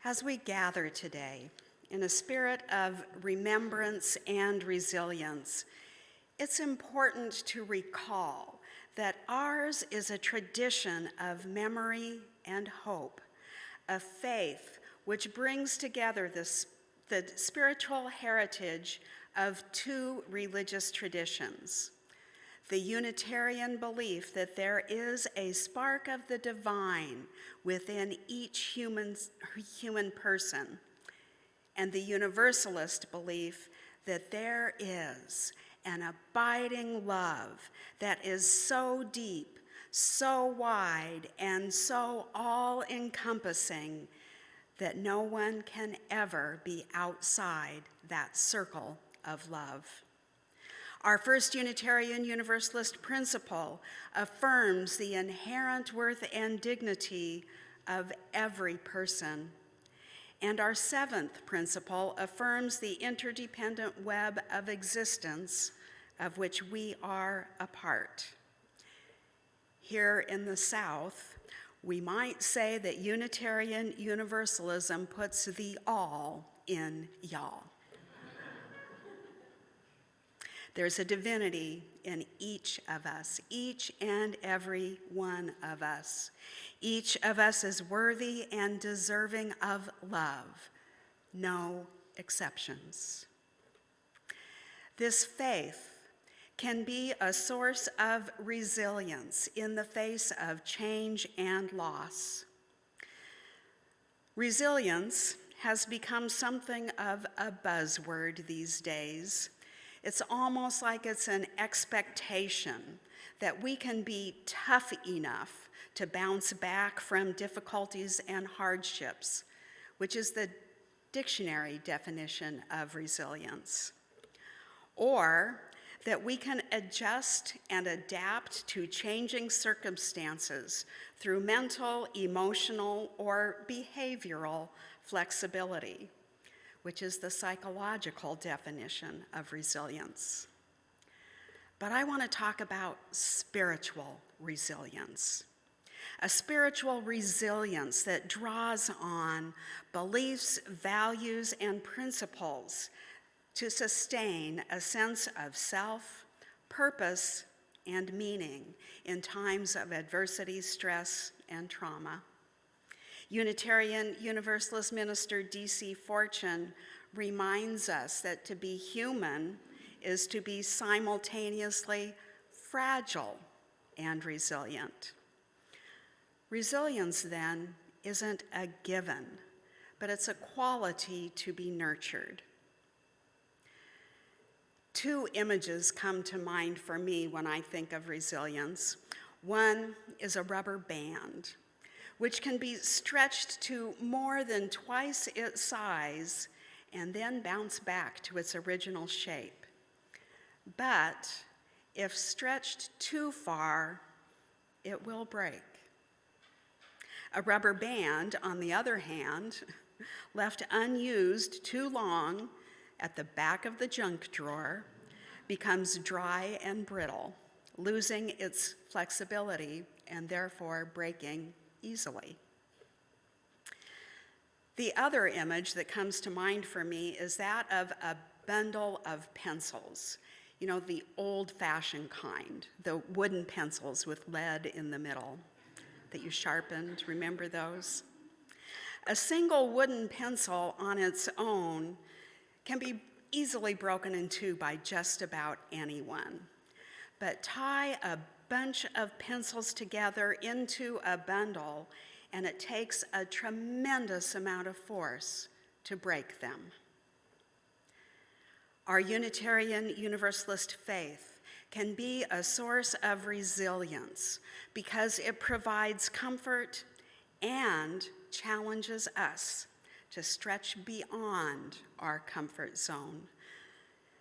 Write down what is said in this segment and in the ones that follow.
As we gather today in a spirit of remembrance and resilience, it's important to recall that ours is a tradition of memory and hope, a faith which brings together the spiritual heritage of two religious traditions: the Unitarian belief that there is a spark of the divine within each human person, and the Universalist belief that there is an abiding love that is so deep, so wide, and so all-encompassing that no one can ever be outside that circle of love. Our first Unitarian Universalist principle affirms the inherent worth and dignity of every person. And our seventh principle affirms the interdependent web of existence of which we are a part. Here in the South, we might say that Unitarian Universalism puts the all in y'all. There's a divinity in each of us, each and every one of us. Each of us is worthy and deserving of love, no exceptions. This faith can be a source of resilience in the face of change and loss. Resilience has become something of a buzzword these days. It's almost like it's an expectation that we can be tough enough to bounce back from difficulties and hardships, which is the dictionary definition of resilience. Or that we can adjust and adapt to changing circumstances through mental, emotional, or behavioral flexibility, which is the psychological definition of resilience. But I want to talk about spiritual resilience, a spiritual resilience that draws on beliefs, values, and principles to sustain a sense of self, purpose, and meaning in times of adversity, stress, and trauma. Unitarian Universalist minister D.C. Fortune reminds us that to be human is to be simultaneously fragile and resilient. Resilience, then, isn't a given, but it's a quality to be nurtured. Two images come to mind for me when I think of resilience. One is a rubber band, which can be stretched to more than twice its size and then bounce back to its original shape. But if stretched too far, it will break. A rubber band, on the other hand, left unused too long at the back of the junk drawer, becomes dry and brittle, losing its flexibility and therefore breaking easily. The other image that comes to mind for me is that of a bundle of pencils, the old-fashioned kind, the wooden pencils with lead in the middle that you sharpened. Remember those? A single wooden pencil on its own can be easily broken in two by just about anyone. But tie a bunch of pencils together into a bundle, and it takes a tremendous amount of force to break them. Our Unitarian Universalist faith can be a source of resilience because it provides comfort and challenges us to stretch beyond our comfort zone.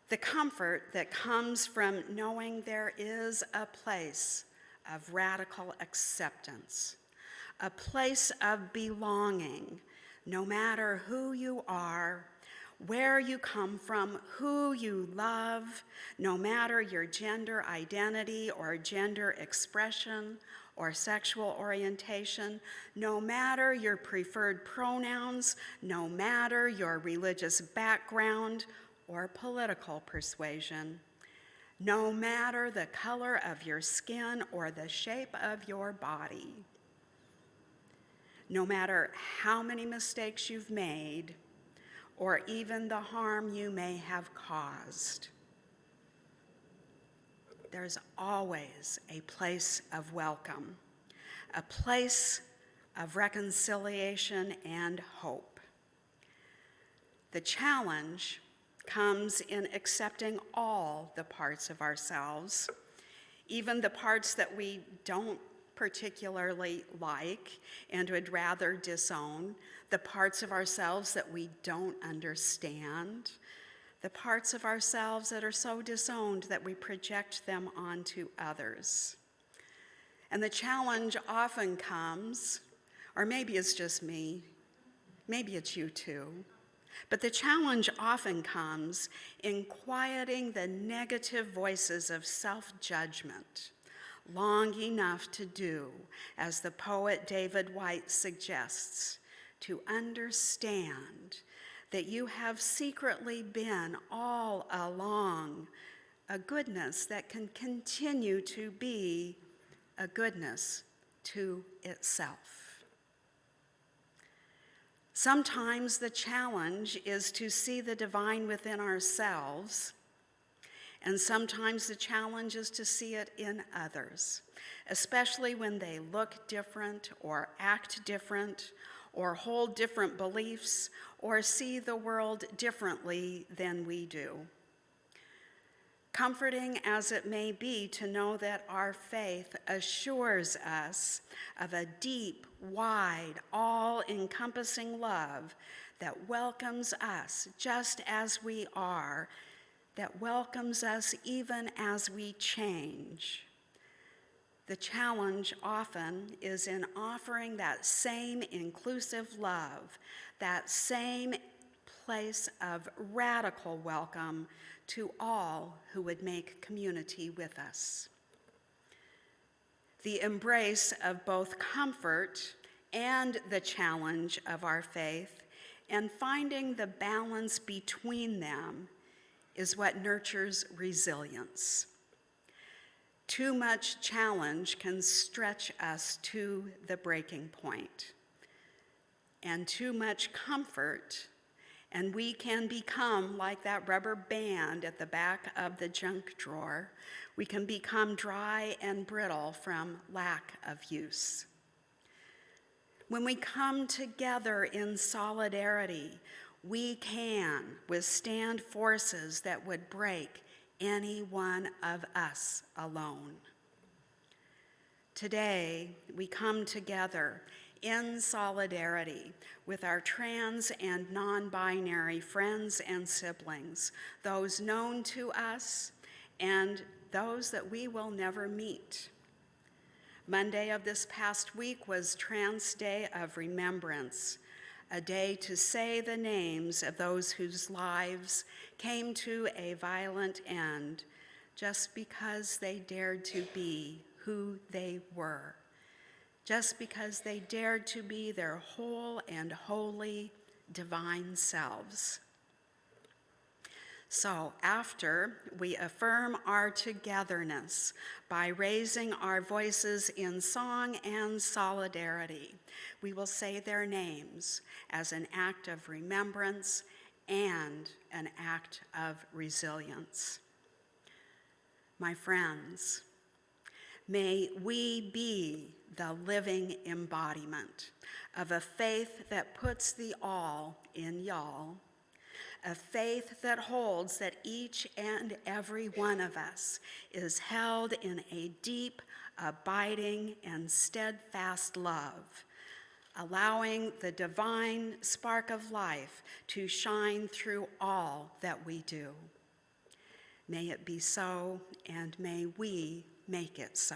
The comfort that comes from knowing there is a place of radical acceptance, a place of belonging, no matter who you are, where you come from, who you love, no matter your gender identity or gender expression or sexual orientation, no matter your preferred pronouns, no matter your religious background or political persuasion, no matter the color of your skin or the shape of your body, no matter how many mistakes you've made or even the harm you may have caused. There's always a place of welcome, a place of reconciliation and hope. The challenge comes in accepting all the parts of ourselves, even the parts that we don't particularly like and would rather disown, the parts of ourselves that we don't understand, the parts of ourselves that are so disowned that we project them onto others. And the challenge often comes, or maybe it's just me, maybe it's you too, but the challenge often comes in quieting the negative voices of self-judgment long enough to do, as the poet David White suggests, to understand that you have secretly been all along a goodness that can continue to be a goodness to itself. Sometimes the challenge is to see the divine within ourselves, and sometimes the challenge is to see it in others, especially when they look different or act different or hold different beliefs or see the world differently than we do. Comforting as it may be to know that our faith assures us of a deep, wide, all-encompassing love that welcomes us just as we are, that welcomes us even as we change. The challenge often is in offering that same inclusive love, that same place of radical welcome to all who would make community with us. The embrace of both comfort and the challenge of our faith, and finding the balance between them, is what nurtures resilience. Too much challenge can stretch us to the breaking point, and too much comfort, and we can become like that rubber band at the back of the junk drawer. We can become dry and brittle from lack of use. When we come together in solidarity, we can withstand forces that would break any one of us alone. Today, we come together in solidarity with our trans and non-binary friends and siblings, those known to us and those that we will never meet. Monday of this past week was Trans Day of Remembrance, a day to say the names of those whose lives came to a violent end just because they dared to be who they were, just because they dared to be their whole and holy divine selves. So after we affirm our togetherness by raising our voices in song and solidarity, we will say their names as an act of remembrance and an act of resilience. My friends, may we be the living embodiment of a faith that puts the all in y'all, a faith that holds that each and every one of us is held in a deep, abiding, and steadfast love, allowing the divine spark of life to shine through all that we do. May it be so, and may we make it so.